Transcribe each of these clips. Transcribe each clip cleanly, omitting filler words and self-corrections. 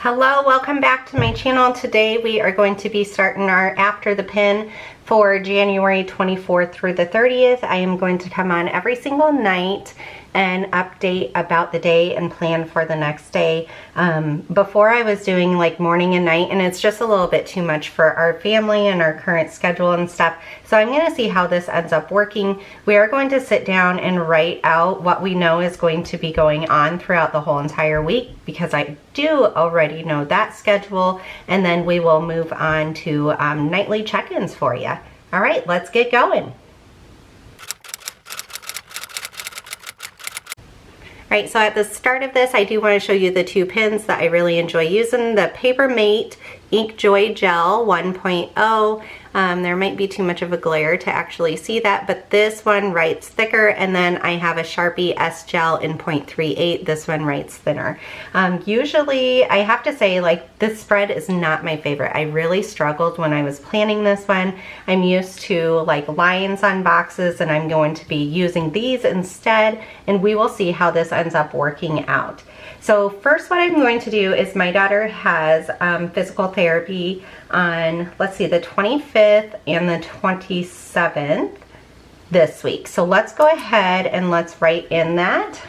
Hello, welcome back to my channel. Today we are going to be starting our After the Pin for January 24th through the 30th. I am going to come on every single night and update about the day and plan for the next day. Before I was doing like morning and night, and it's just a little bit too much for our family and our current schedule and stuff. So I'm going to see how this ends up working. We are going to sit down and write out what we know is going to be going on throughout the whole entire week, because I do already know that schedule, and then we will move on to nightly check-ins for you. All right, let's get going. All right, so at the start of this, I do want to show you the two pins that I really enjoy using. The Paper Mate Ink Joy Gel 1.0. There might be too much of a glare to actually see that, but this one writes thicker, and then I have a Sharpie S Gel in 0.38. This one writes thinner. Usually, I have to say, like, this spread is not my favorite. I really struggled when I was planning this one. I'm used to like lines on boxes, and I'm going to be using these instead, and we will see how this ends up working out. So first, what I'm going to do is, my daughter has physical therapy on, let's see, the 25th and the 27th this week. So let's go ahead and let's write in that.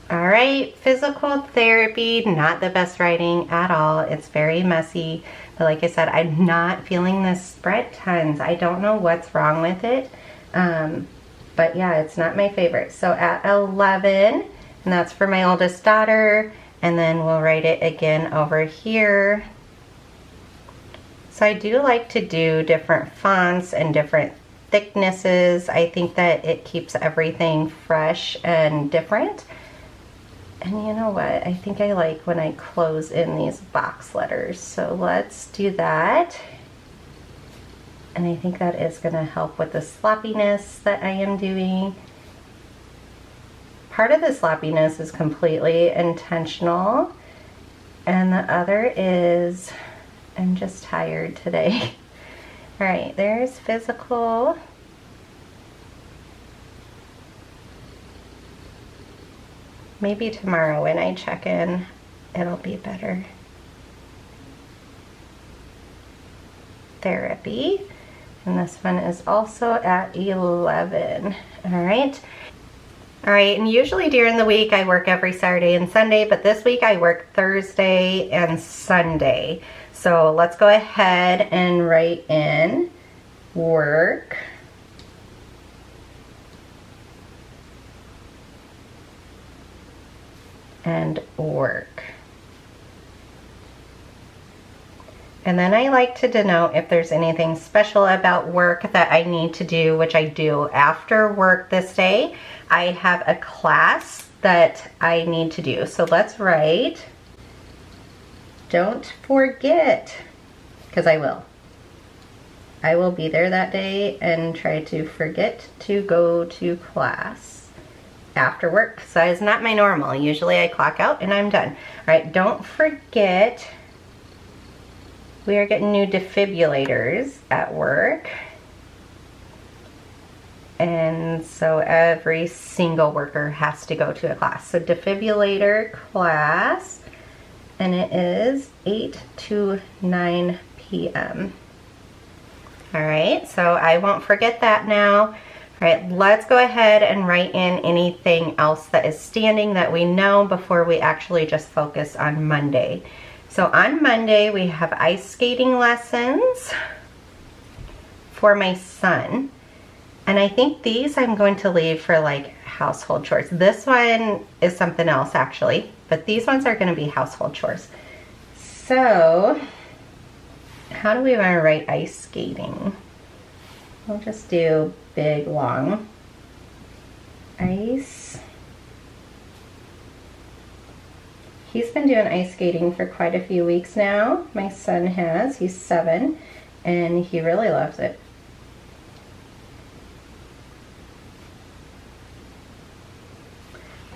All right, physical therapy, not the best writing at all. It's very messy. But like I said, I'm not feeling this spread tons. I don't know what's wrong with it. But yeah, it's not my favorite. So at 11, and that's for my oldest daughter, and then we'll write it again over here. So I do like to do different fonts and different thicknesses. I think that it keeps everything fresh and different. And you know what? I think I like when I close in these box letters. So let's do that. And I think that is going to help with the sloppiness that I am doing. Part of the sloppiness is completely intentional. And the other is, I'm just tired today. All right, there's physical. Maybe tomorrow when I check in, it'll be better. Therapy. And this one is also at 11. All right. All right, and usually during the week I work every Saturday and Sunday, but this week I work Thursday and Sunday. So let's go ahead and write in work. And work. And then I like to denote if there's anything special about work that I need to do, which I do after work this day. I have a class that I need to do. So let's write, don't forget, because I will. I will be there that day and try to forget to go to class after work. So it's not my normal. Usually I clock out and I'm done. All right, don't forget, we are getting new defibrillators at work. And so every single worker has to go to a class. So defibrillator class, and it is 8 to 9 p.m. All right, so I won't forget that now. All right, let's go ahead and write in anything else that is standing that we know before we actually just focus on Monday. So on Monday, we have ice skating lessons for my son. And I think these I'm going to leave for like household chores. This one is something else actually, but these ones are going to be household chores. So how do we want to write ice skating? We'll just do big, long. Ice he's been doing ice skating for quite a few weeks now. My son has. He's 7, and he really loves it.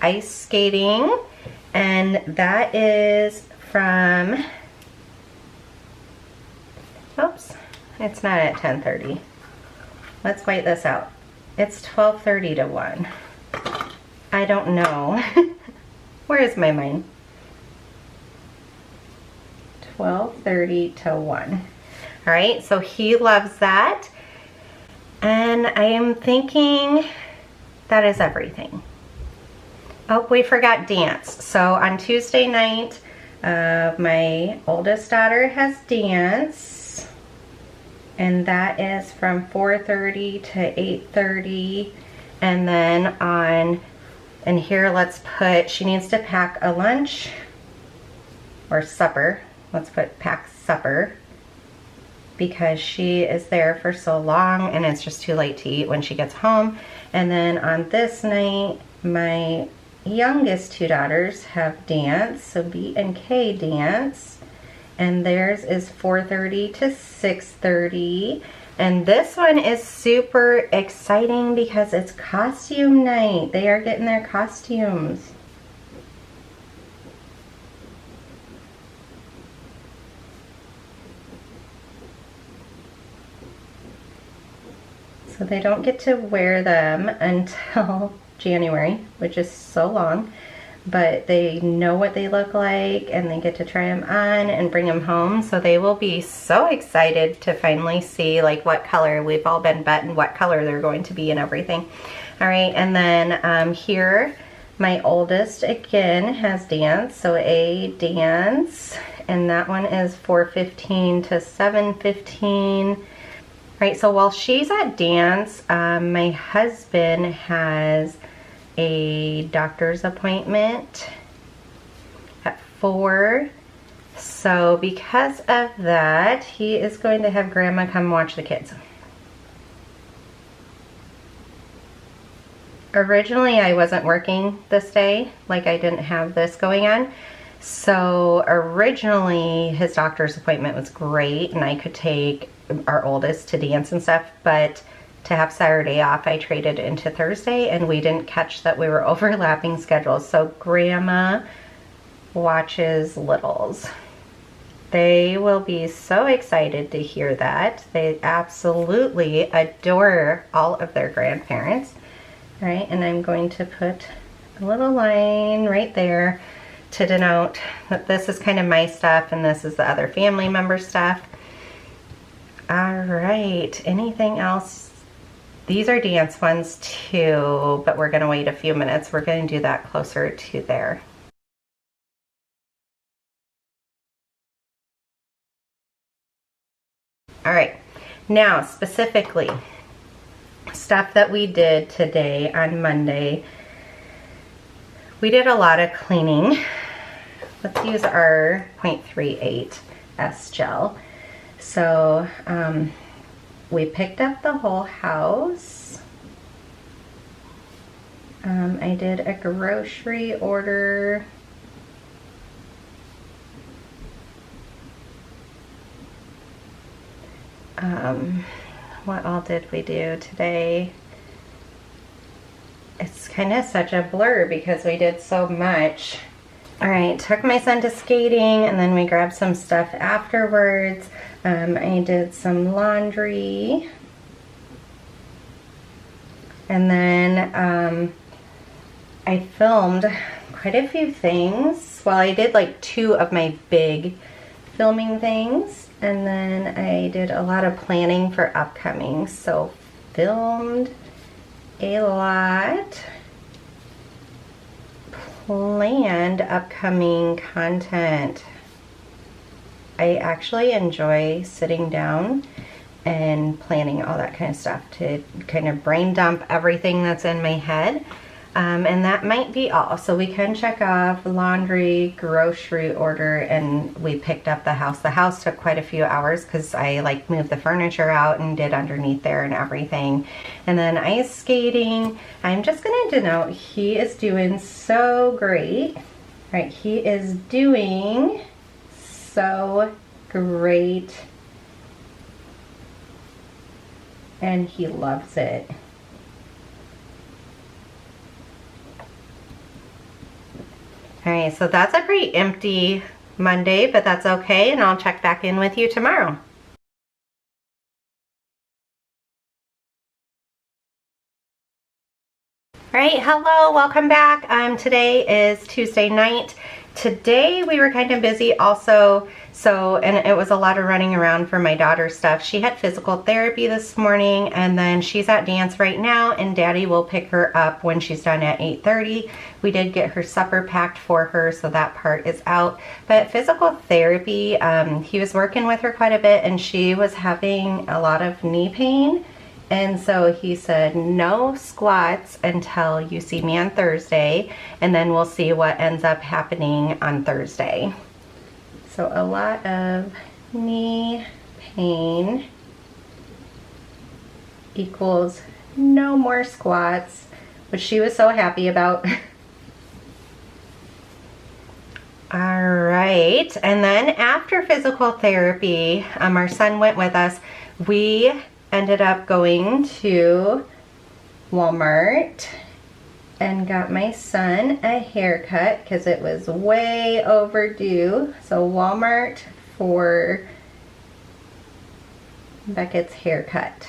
Ice skating, and that is from, oops, it's not at 10:30. Let's wait this out. It's 12:30 to 1. I don't know. Where is my mind? 12:30 to 1. All right, so he loves that. And I am thinking that is everything. Oh, we forgot dance. So on Tuesday night, my oldest daughter has dance. And that is from 4:30 to 8:30. And then on, and here let's put, she needs to pack a lunch or supper. Let's put pack supper because she is there for so long and it's just too late to eat when she gets home. And then on this night, my youngest 2 daughters have dance, so B and K dance, and theirs is 4:30 to 6:30. And this one is super exciting because it's costume night. They are getting their costumes. So they don't get to wear them until January, which is so long, but they know what they look like and they get to try them on and bring them home. So they will be so excited to finally see like what color we've all been betting what color they're going to be and everything. All right, and then here my oldest again has dance, so A dance, and that one is 4:15 to 7:15. Right, so while she's at dance, my husband has a doctor's appointment at 4. So because of that, he is going to have Grandma come watch the kids. Originally, I wasn't working this day, like I didn't have this going on. So originally, his doctor's appointment was great and I could take our oldest to dance and stuff, but to have Saturday off, I traded into Thursday and we didn't catch that we were overlapping schedules. So Grandma watches littles. They will be so excited to hear that. They absolutely adore all of their grandparents. All right, and I'm going to put a little line right there to denote that this is kind of my stuff and this is the other family member stuff. All right, anything else? These are dance ones too, but we're gonna wait a few minutes. We're gonna do that closer to there. All right, now specifically, stuff that we did today on Monday. We did a lot of cleaning. Let's use our 0.38 S gel. So we picked up the whole house. I did a grocery order. What all did we do today? It's kind of such a blur because we did so much. All right, took my son to skating and then we grabbed some stuff afterwards. I did some laundry. And then I filmed quite a few things. Well, I did like 2 of my big filming things. And then I did a lot of planning for upcoming. So filmed a lot. Planned upcoming content. I actually enjoy sitting down and planning all that kind of stuff to kind of brain dump everything that's in my head. And that might be all. So we can check off laundry, grocery order, and we picked up the house. The house took quite a few hours because I like moved the furniture out and did underneath there and everything. And then ice skating. I'm just going to denote he is doing so great. Right, he is doing so great. And he loves it. All right, so that's a pretty empty Monday, but that's okay, and I'll check back in with you tomorrow. All right, hello, welcome back. Today is Tuesday night. Today we were kind of busy also, and it was a lot of running around for my daughter's stuff. She had physical therapy this morning, and then she's at dance right now, and Daddy will pick her up when she's done at 8:30. We did get her supper packed for her, so that part is out. But physical therapy, he was working with her quite a bit, and she was having a lot of knee pain. And so he said, no squats until you see me on Thursday, and then we'll see what ends up happening on Thursday. So a lot of knee pain equals no more squats, which she was so happy about. All right, and then after physical therapy, our son went with us. We ended up going to Walmart and got my son a haircut because it was way overdue. So Walmart for Beckett's haircut.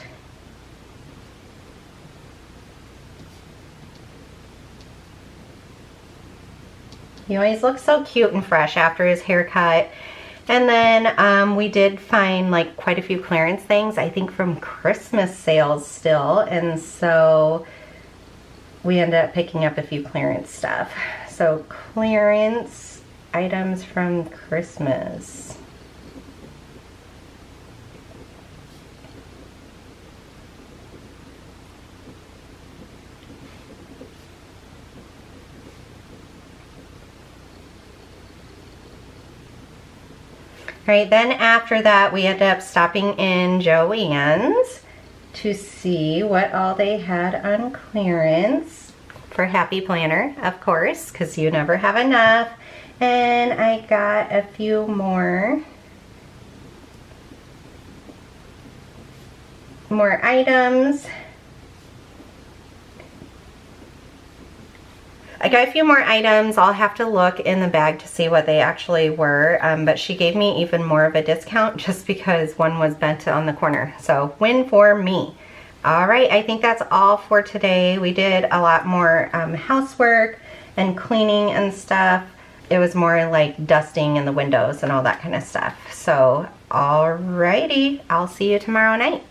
He always looks so cute and fresh after his haircut. And then we did find like quite a few clearance things, I think from Christmas sales still. And so we ended up picking up a few clearance stuff. So clearance items from Christmas. All right, then after that, we ended up stopping in Joann's to see what all they had on clearance for Happy Planner, of course, because you never have enough. And I got a few more items. I got a few more items. I'll have to look in the bag to see what they actually were, but she gave me even more of a discount just because one was bent on the corner. So win for me. All right, I think that's all for today. We did a lot more housework and cleaning and stuff. It was more like dusting in the windows and all that kind of stuff. So, all righty, I'll see you tomorrow night.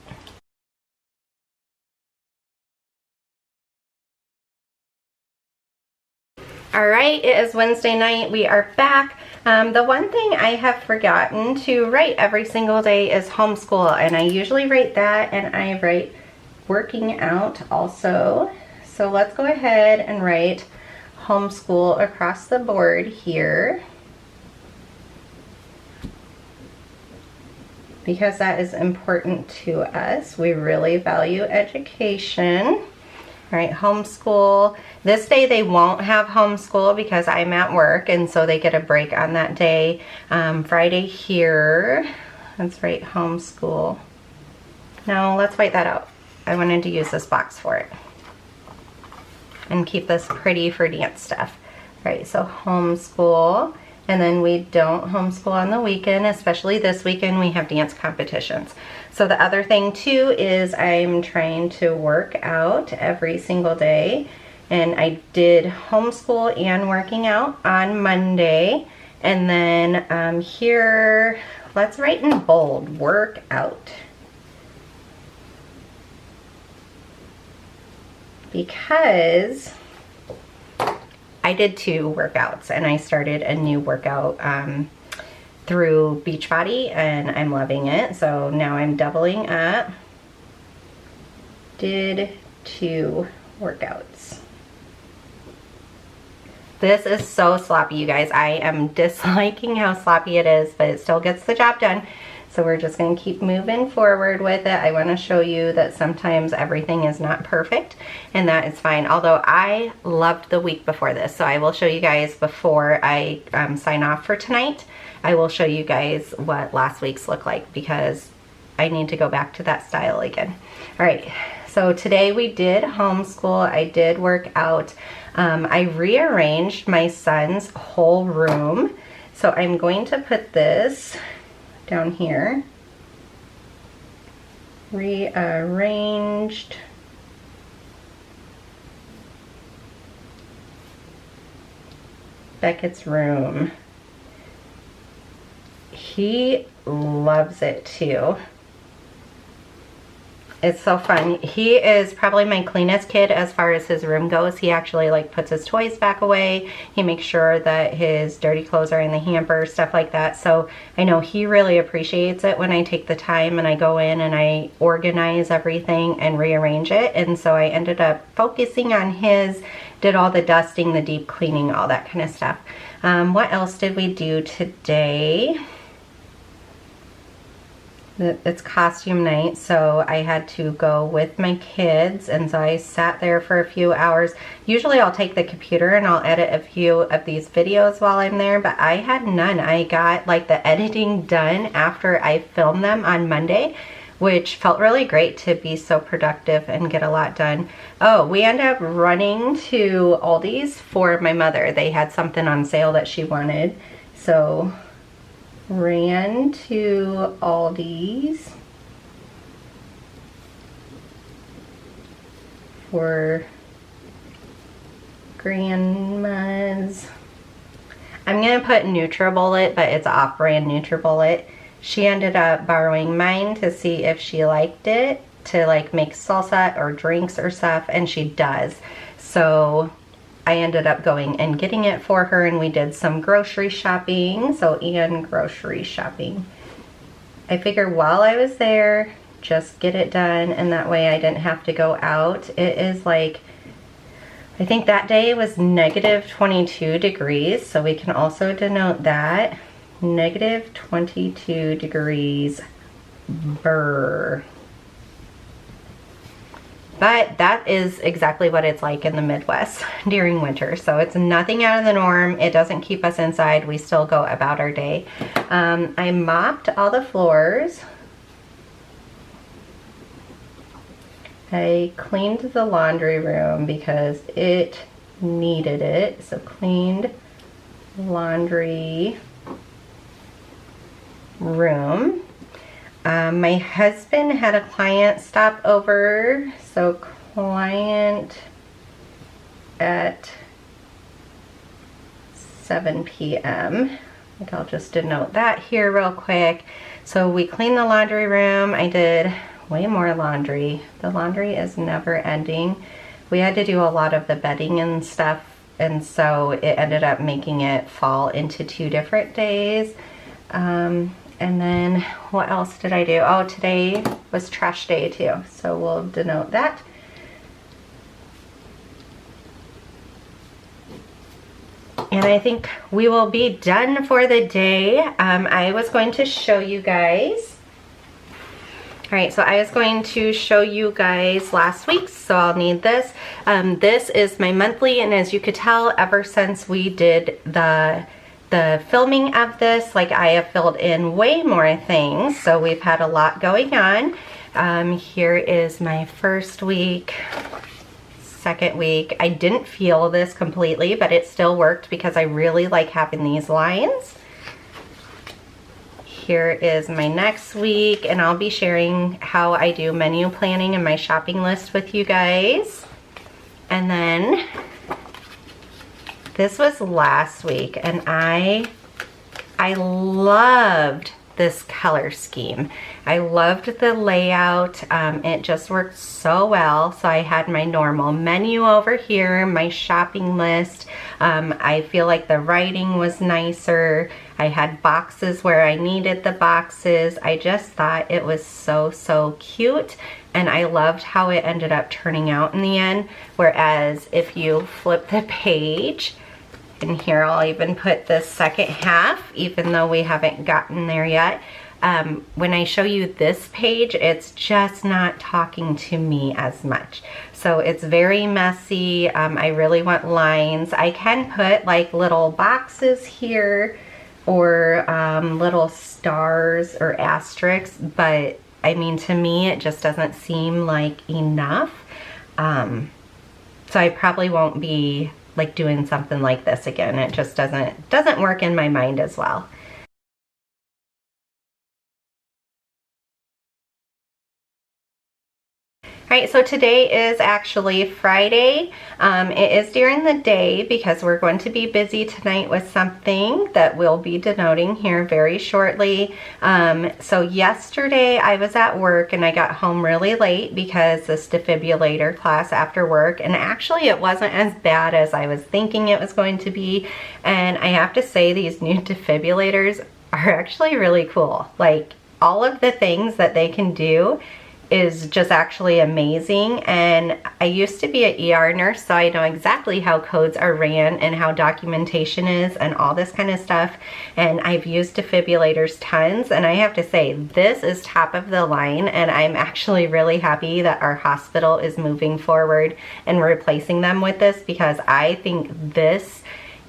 All right, it is Wednesday night. We are back. The one thing I have forgotten to write every single day is homeschool, and I usually write that, and I write working out also. So let's go ahead and write homeschool across the board here, because that is important to us. We really value education. All right, homeschool. This day they won't have homeschool because I'm at work, and so they get a break on that day. Friday here, let's write homeschool. No, let's white that out. I wanted to use this box for it and keep this pretty for dance stuff. All right, so homeschool. And then we don't homeschool on the weekend, especially this weekend we have dance competitions. So the other thing too is I'm trying to work out every single day. And I did homeschool and working out on Monday. And then here, let's write in bold, work out. Because I did 2 workouts, and I started a new workout through Beachbody, and I'm loving it. So now I'm doubling up. Did 2 workouts. This is so sloppy, you guys. I am disliking how sloppy it is, but it still gets the job done. So we're just going to keep moving forward with it. I want to show you that sometimes everything is not perfect, and that is fine. Although I loved the week before this, so I will show you guys before I sign off for tonight. I will show you guys what last week's looked like, because I need to go back to that style again. All right, so today we did homeschool. I did work out. I rearranged my son's whole room. So I'm going to put this down here. Rearranged. Beckett's room. He loves it too. It's so fun. He is probably my cleanest kid as far as his room goes. He actually like puts his toys back away. He makes sure that his dirty clothes are in the hamper, stuff like that. So I know he really appreciates it when I take the time and I go in and I organize everything and rearrange it. And so I ended up focusing on his, did all the dusting, the deep cleaning, all that kind of stuff. What else did we do today? It's costume night, so I had to go with my kids, and so I sat there for a few hours. Usually I'll take the computer and I'll edit a few of these videos while I'm there, but I had none. I got like the editing done after I filmed them on Monday, which felt really great to be so productive and get a lot done. Oh, we ended up running to Aldi's for my mother. They had something on sale that she wanted, so ran to Aldi's for grandma's. I'm gonna put NutriBullet, but it's off-brand NutriBullet. She ended up borrowing mine to see if she liked it, to like make salsa or drinks or stuff, and she does. So I ended up going and getting it for her, and we did some grocery shopping. And grocery shopping. I figured while I was there, just get it done, and that way I didn't have to go out. It is like, I think that day was negative 22 degrees, so we can also denote that. Negative 22 degrees, brr. But that is exactly what it's like in the Midwest during winter. So it's nothing out of the norm. It doesn't keep us inside. We still go about our day. I mopped all the floors. I cleaned the laundry room because it needed it. So cleaned laundry room. My husband had a client stop over, so client at 7 p.m. I think I'll just denote that here real quick. So we cleaned the laundry room. I did way more laundry. The laundry is never ending. We had to do a lot of the bedding and stuff, and so it ended up making it fall into 2 different days. And then what else did I do? Oh, today was trash day too, so we'll denote that. And I think we will be done for the day. I was going to show you guys. All right, so I was going to show you guys last week, so I'll need this. This is my monthly, and as you could tell, ever since we did the filming of this, like, I have filled in way more things, so we've had a lot going on. Here is my first week, second week. I didn't feel this completely, but it still worked because I really like having these lines. Here is my next week, and I'll be sharing how I do menu planning and my shopping list with you guys. And then this was last week, and I loved this color scheme. I loved the layout. It just worked so well. So I had my normal menu over here, my shopping list. I feel like the writing was nicer. I had boxes where I needed the boxes. I just thought it was so cute, and I loved how it ended up turning out in the end. Whereas if you flip the page, and here I'll even put the second half, even though we haven't gotten there yet. when I show you this page, it's just not talking to me as much. So it's very messy. I really want lines. I can put like little boxes here or little stars or asterisks, but I mean, to me, it just doesn't seem like enough. So I probably won't be like doing something like this again. It just doesn't work in my mind as well. All right, so today is actually Friday. It is during the day because we're going to be busy tonight with something that we'll be denoting here very shortly. So yesterday I was at work and I got home really late because this defibrillator class after work, and actually it wasn't as bad as I was thinking it was going to be. And I have to say, these new defibrillators are actually really cool. Like, all of the things that they can do is just actually amazing. And I used to be an ER nurse, so I know exactly how codes are ran and how documentation is and all this kind of stuff. And I've used defibrillators tons, and I have to say, this is top of the line, and I'm actually really happy that our hospital is moving forward and replacing them with this, because I think this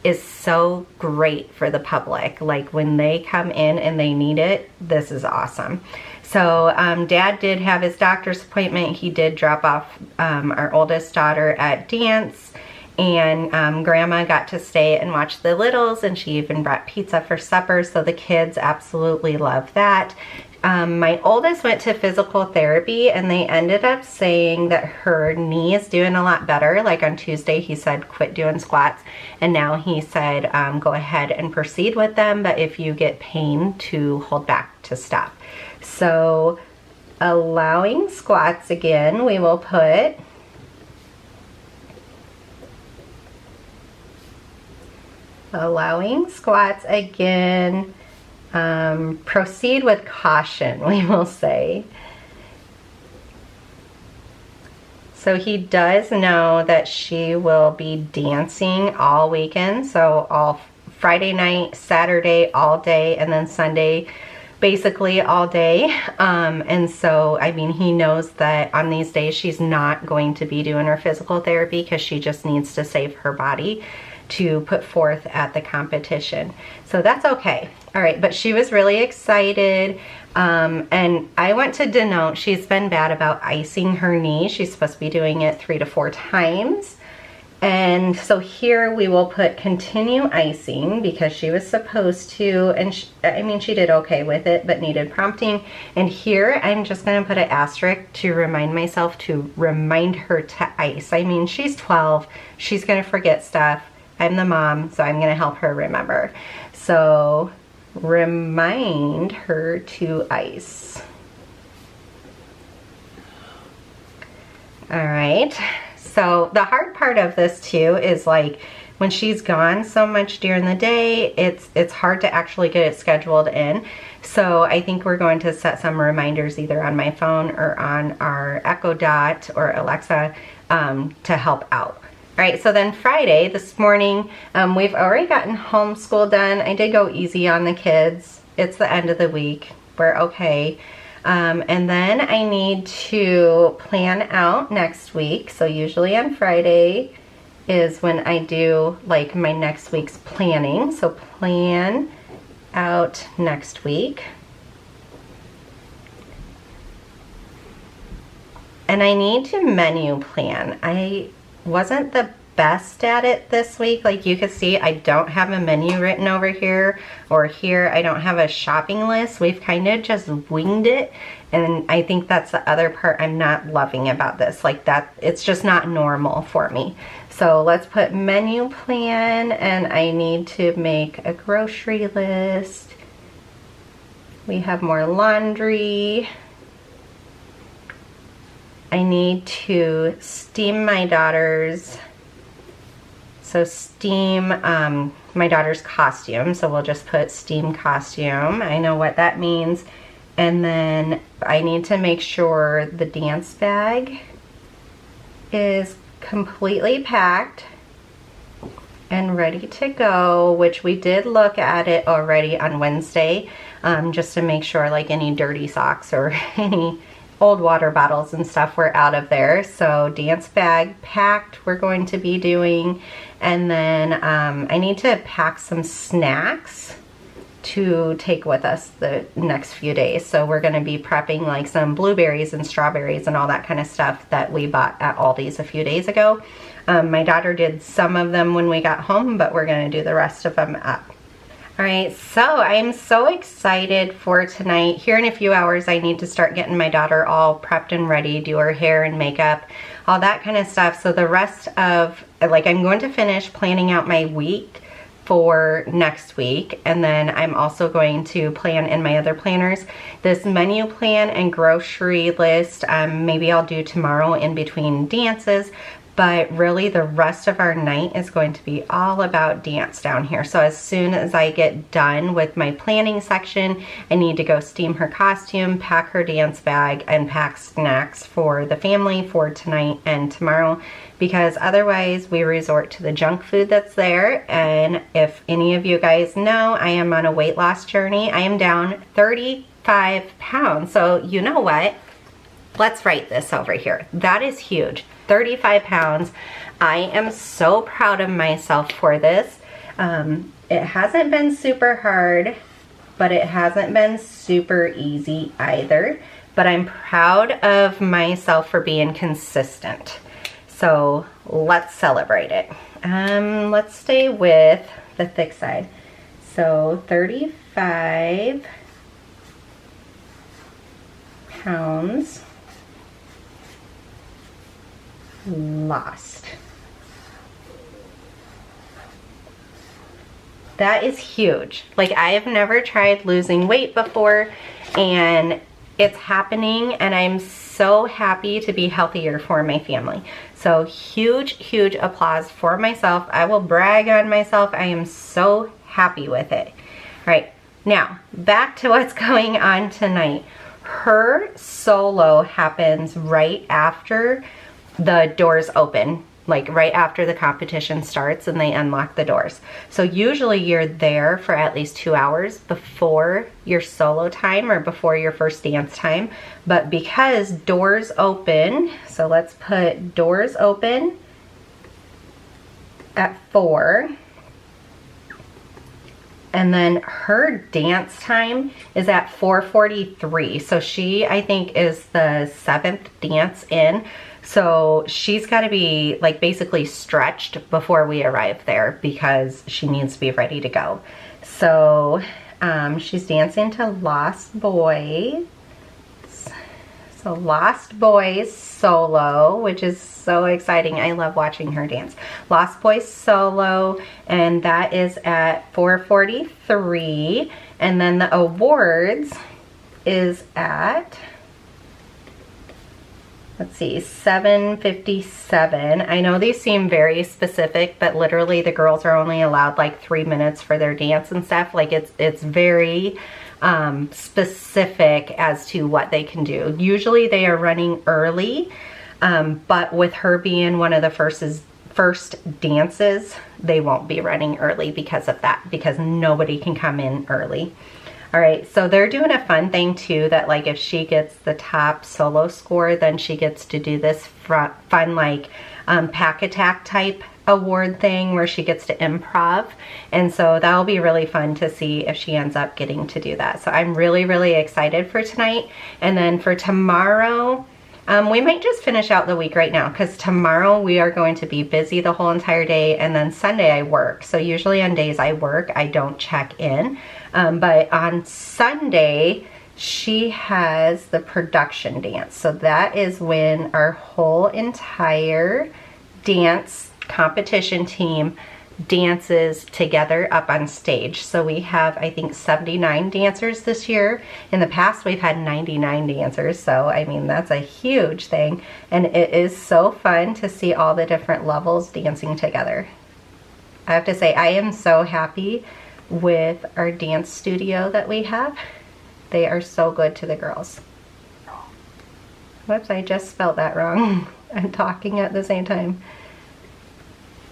is so great for the public. Like, when they come in and they need it, this is awesome. So Dad did have his doctor's appointment. He did drop off our oldest daughter at dance, and Grandma got to stay and watch the littles, and she even brought pizza for supper, so the kids absolutely love that. My oldest went to physical therapy, and they ended up saying that her knee is doing a lot better. Like on Tuesday, he said quit doing squats, and now he said go ahead and proceed with them, but if you get pain, to hold back, to stop. So allowing squats again, we will put allowing squats again. Proceed with caution, we will say. So he does know that she will be dancing all weekend, so all Friday night, Saturday all day, and then Sunday basically all day. And so, I mean, he knows that on these days she's not going to be doing her physical therapy because she just needs to save her body to put forth at the competition. So that's okay. All right, but she was really excited. And I went to denote, she's been bad about icing her knee. She's supposed to be doing it 3 to 4 times. And so here we will put continue icing because she was supposed to, and I mean, she did okay with it, but needed prompting. And here I'm just gonna put an asterisk to remind myself to remind her to ice. I mean, she's 12, she's gonna forget stuff. I'm the mom, so I'm gonna help her remember. So remind her to ice. All right. So the hard part of this too is, like, when she's gone so much during the day, it's hard to actually get it scheduled in. So I think we're going to set some reminders either on my phone or on our Echo Dot or Alexa to help out. All right, so then Friday, this morning, we've already gotten homeschool done. I did go easy on the kids. It's the end of the week. We're okay. And then I need to plan out next week. So usually on Friday is when I do like my next week's planning. So plan out next week. And I need to menu plan. I wasn't the best at it this week. Like you can see, I don't have a menu written over here, or here I don't have a shopping list. We've kind of just winged it, and I think that's the other part I'm not loving about this. Like that, it's just not normal for me. So let's put menu plan, and I need to make a grocery list. We have more laundry. I need to steam my daughter's, so steam my daughter's costume. So we'll just put steam costume. I know what that means. And then I need to make sure the dance bag is completely packed. and ready to go, which we did look at it already on Wednesday, just to make sure like any dirty socks or any old water bottles and stuff were out of there. So dance bag packed we're going to be doing, and then I need to pack some snacks to take with us the next few days. So we're going to be prepping like some blueberries and strawberries and all that kind of stuff that we bought at Aldi's a few days ago. My daughter did some of them when we got home, but we're going to do the rest of them up. All right, so I'm so excited for tonight. Here in a few hours, I need to start getting my daughter all prepped and ready, do her hair and makeup, all that kind of stuff. So the rest of, like, I'm going to finish planning out my week for next week, and then I'm also going to plan in my other planners this menu plan and grocery list. Maybe I'll do tomorrow in between dances, but really the rest of our night is going to be all about dance down here. So as soon as I get done with my planning section, I need to go steam her costume, pack her dance bag, and pack snacks for the family for tonight and tomorrow, because otherwise we resort to the junk food that's there. And if any of you guys know, I am on a weight loss journey. I am down 35 pounds. So you know what? Let's write this over here. That is huge. 35 pounds. I am so proud of myself for this. It hasn't been super hard, but it hasn't been super easy either. But I'm proud of myself for being consistent. So let's celebrate it. Let's stay with the thick side. So 35 pounds lost. That is huge. Like, I have never tried losing weight before, and it's happening, and I'm so happy to be healthier for my family. So huge, huge applause for myself. I will brag on myself. I am so happy with it. All right, now back to what's going on tonight. Her solo happens right after the doors open, like right after the competition starts and they unlock the doors. So usually you're there for at least 2 hours before your solo time or before your first dance time. But because doors open, so let's put doors open at 4. And then her dance time is at 4:43. So she, I think, is the 7th dance in. So she's got to be like basically stretched before we arrive there because she needs to be ready to go. So she's dancing to Lost Boys. So Lost Boys solo, which is so exciting. I love watching her dance. Lost Boys solo, and that is at 4:43. And then the awards is at, let's see, 7:57. I know these seem very specific, but literally the girls are only allowed like 3 minutes for their dance and stuff. Like it's very specific as to what they can do. Usually they are running early, but with her being one of the first dances, they won't be running early because of that, because nobody can come in early. All right, so they're doing a fun thing too, that like if she gets the top solo score, then she gets to do this fun like pack attack type award thing where she gets to improv. And so that'll be really fun to see if she ends up getting to do that. So I'm really, really excited for tonight. And then for tomorrow, we might just finish out the week right now, because tomorrow we are going to be busy the whole entire day, and then Sunday I work. So usually on days I work, I don't check in. But on Sunday, she has the production dance. So that is when our whole entire dance competition team dances together up on stage. So we have, I think, 79 dancers this year. In the past, we've had 99 dancers. So, I mean, that's a huge thing. And it is so fun to see all the different levels dancing together. I have to say, I am so happy with our dance studio that we have. They are so good to the girls. Whoops, I just spelled that wrong. I'm talking at the same time.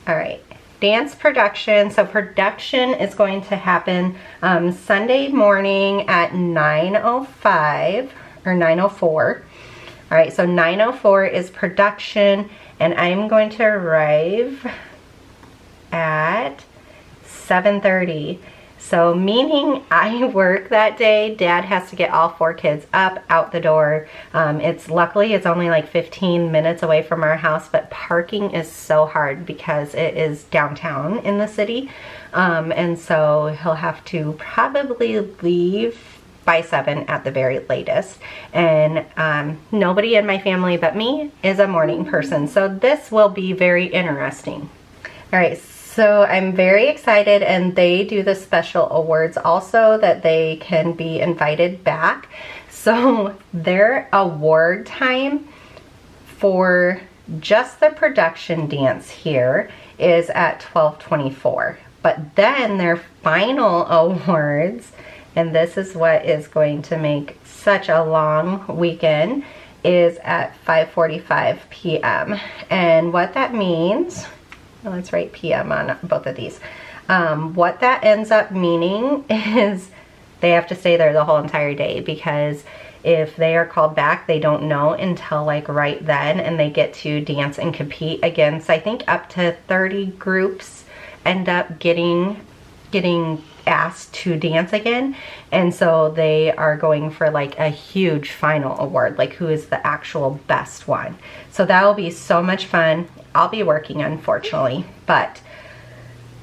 All right, dance production. So production is going to happen Sunday morning at 9:05 or 9:04. All right, so 9:04 is production, and I'm going to arrive at 7:30. So meaning I work that day. Dad has to get all 4 kids up, out the door. Luckily it's only like 15 minutes away from our house, but parking is so hard because it is downtown in the city. And so he'll have to probably leave by 7 at the very latest. And nobody in my family but me is a morning person. So this will be very interesting. All right. So I'm very excited, and they do the special awards also that they can be invited back. So their award time for just the production dance here is at 12:24. But then their final awards, and this is what is going to make such a long weekend, is at 5:45 p.m. And what that means, let's write PM on both of these. What that ends up meaning is they have to stay there the whole entire day, because if they are called back, they don't know until like right then, and they get to dance and compete against, I think, up to 30 groups end up getting asked to dance again. And so they are going for like a huge final award, like who is the actual best one. So that will be so much fun. I'll be working, unfortunately, but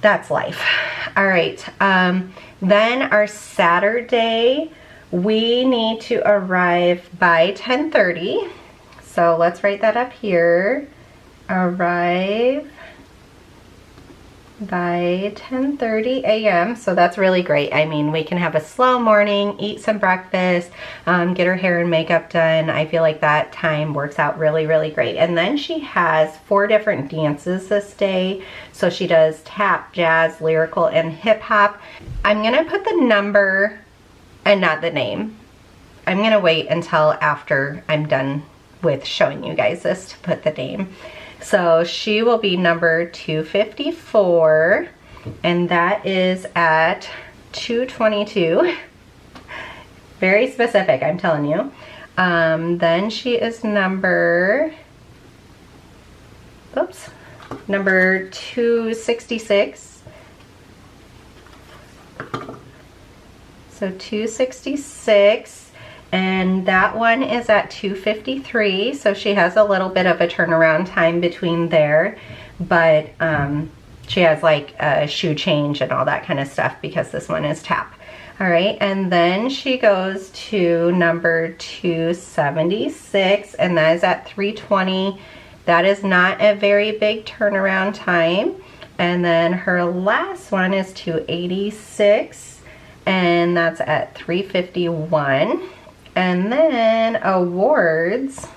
that's life. All right, then our Saturday, we need to arrive by 10:30. So let's write that up here. Arrive by 10:30 a.m. So that's really great. I mean, we can have a slow morning, eat some breakfast, get her hair and makeup done. I feel like that time works out really, really great. And then she has 4 different dances this day. So she does tap, jazz, lyrical, and hip hop. I'm gonna put the number and not the name. I'm gonna wait until after I'm done with showing you guys this to put the name. So she will be number 254, and that is at 2:22. Very specific, I'm telling you. Then she is number 266. So 266. And that one is at 2:53, so she has a little bit of a turnaround time between there, but she has like a shoe change and all that kind of stuff because this one is tap. All right, and then she goes to number 276, and that is at 3:20. That is not a very big turnaround time. And then her last one is 286, and that's at 3:51. And then awards,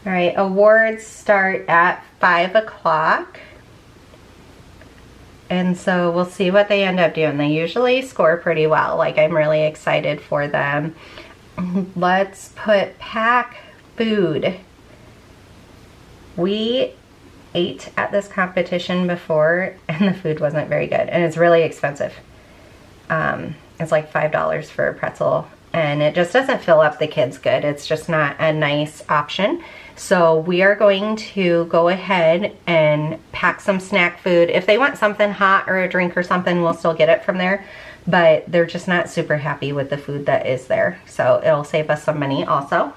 all right, awards start at 5 o'clock. And so we'll see what they end up doing. They usually score pretty well. Like, I'm really excited for them. Let's put pack food. We ate at this competition before, and the food wasn't very good, and it's really expensive. It's like $5 for a pretzel, and it just doesn't fill up the kids good. It's just not a nice option. So we are going to go ahead and pack some snack food. If they want something hot or a drink or something, we'll still get it from there, but they're just not super happy with the food that is there. So it'll save us some money also.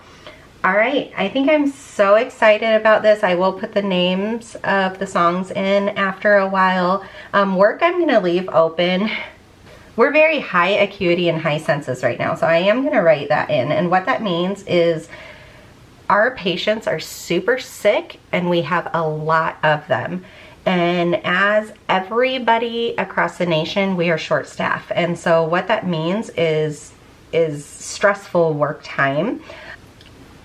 All right, I think I'm so excited about this. I will put the names of the songs in after a while. Work I'm gonna leave open. We're very high acuity and high senses right now, so I am gonna write that in. And what that means is our patients are super sick, and we have a lot of them. And as everybody across the nation, we are short staffed. And so what that means is stressful work time.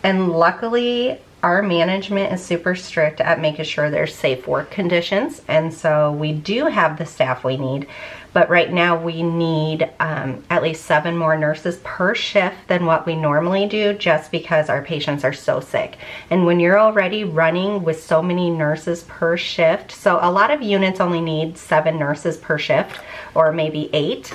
And luckily, our management is super strict at making sure there's safe work conditions, and so we do have the staff we need. But right now we need at least 7 more nurses per shift than what we normally do, just because our patients are so sick. And when you're already running with so many nurses per shift, so a lot of units only need 7 nurses per shift, or maybe 8.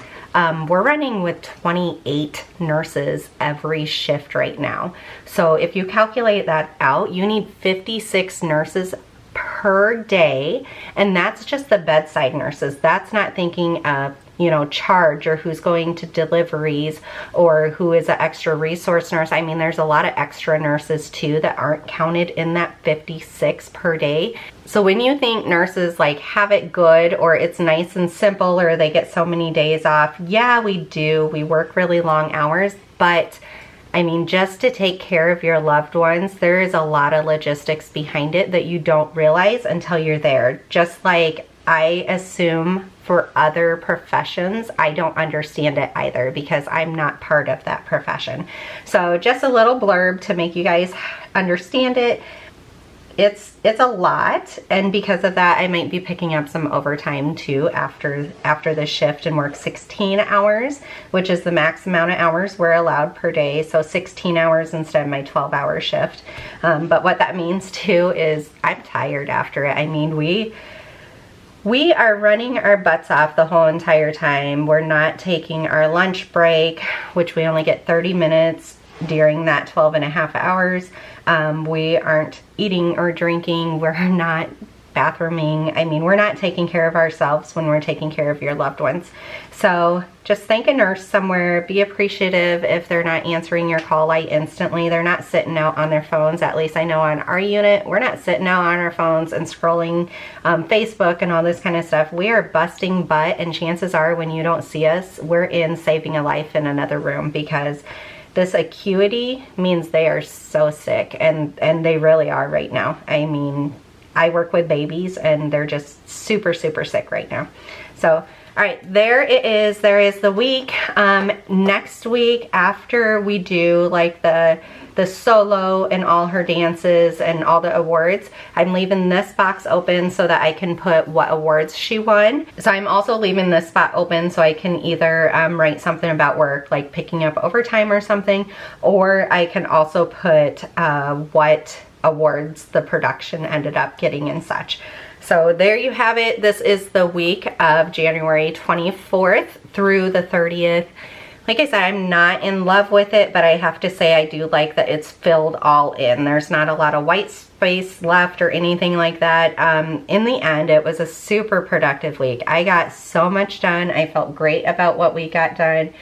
We're running with 28 nurses every shift right now. So if you calculate that out, you need 56 nurses per day, and that's just the bedside nurses. That's not thinking of, you know, charge, or who's going to deliveries, or who is an extra resource nurse. I mean, there's a lot of extra nurses too that aren't counted in that 56 per day. So when you think nurses like have it good, or it's nice and simple, or they get so many days off, yeah, we do. We work really long hours, but I mean, just to take care of your loved ones, there is a lot of logistics behind it that you don't realize until you're there. Just like I assume for other professions, I don't understand it either, because I'm not part of that profession. So just a little blurb to make you guys understand it. It's a lot, and because of that, I might be picking up some overtime too after the shift, and work 16 hours, which is the max amount of hours we're allowed per day. So 16 hours instead of my 12-hour shift. But what that means too is I'm tired after it. I mean, we are running our butts off the whole entire time. We're not taking our lunch break, which we only get 30 minutes during that 12.5 hours. We aren't eating or drinking. We're not bathrooming. I mean, we're not taking care of ourselves when we're taking care of your loved ones. So just thank a nurse somewhere. Be appreciative if they're not answering your call light instantly. They're not sitting out on their phones. At least I know on our unit, we're not sitting out on our phones and scrolling Facebook and all this kind of stuff. We are busting butt, and chances are when you don't see us, we're in saving a life in another room, because this acuity means they are so sick, and they really are right now. I mean, I work with babies, and they're just super, super sick right now. So, all right, there it is. There is the week. Next week, after we do like the solo and all her dances and all the awards, I'm leaving this box open so that I can put what awards she won. So I'm also leaving this spot open so I can either write something about work, like picking up overtime or something, or I can also put what awards the production ended up getting and such. So there you have it. This is the week of January 24th through the 30th. Like I said, I'm not in love with it, but I have to say I do like that it's filled all in. There's not a lot of white space left or anything like that. In the end, it was a super productive week. I got so much done. I felt great about what we got done.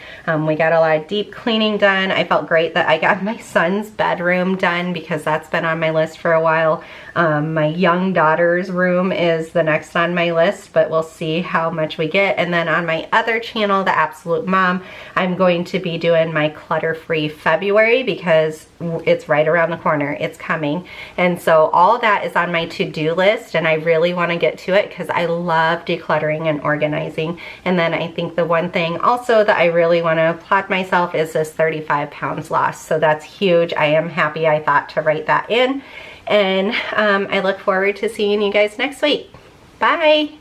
We got a lot of deep cleaning done. I felt great that I got my son's bedroom done, because that's been on my list for a while. My young daughter's room is the next on my list, but we'll see how much we get. And then on my other channel, The Absolute Mom, I'm going to be doing my clutter-free February, because it's right around the corner. It's coming. And so all that is on my to-do list, and I really want to get to it because I love decluttering and organizing. And then I think the one thing also that I really want to applaud myself is this 35 pounds lost. So that's huge. I am happy I thought to write that in. And I look forward to seeing you guys next week. Bye.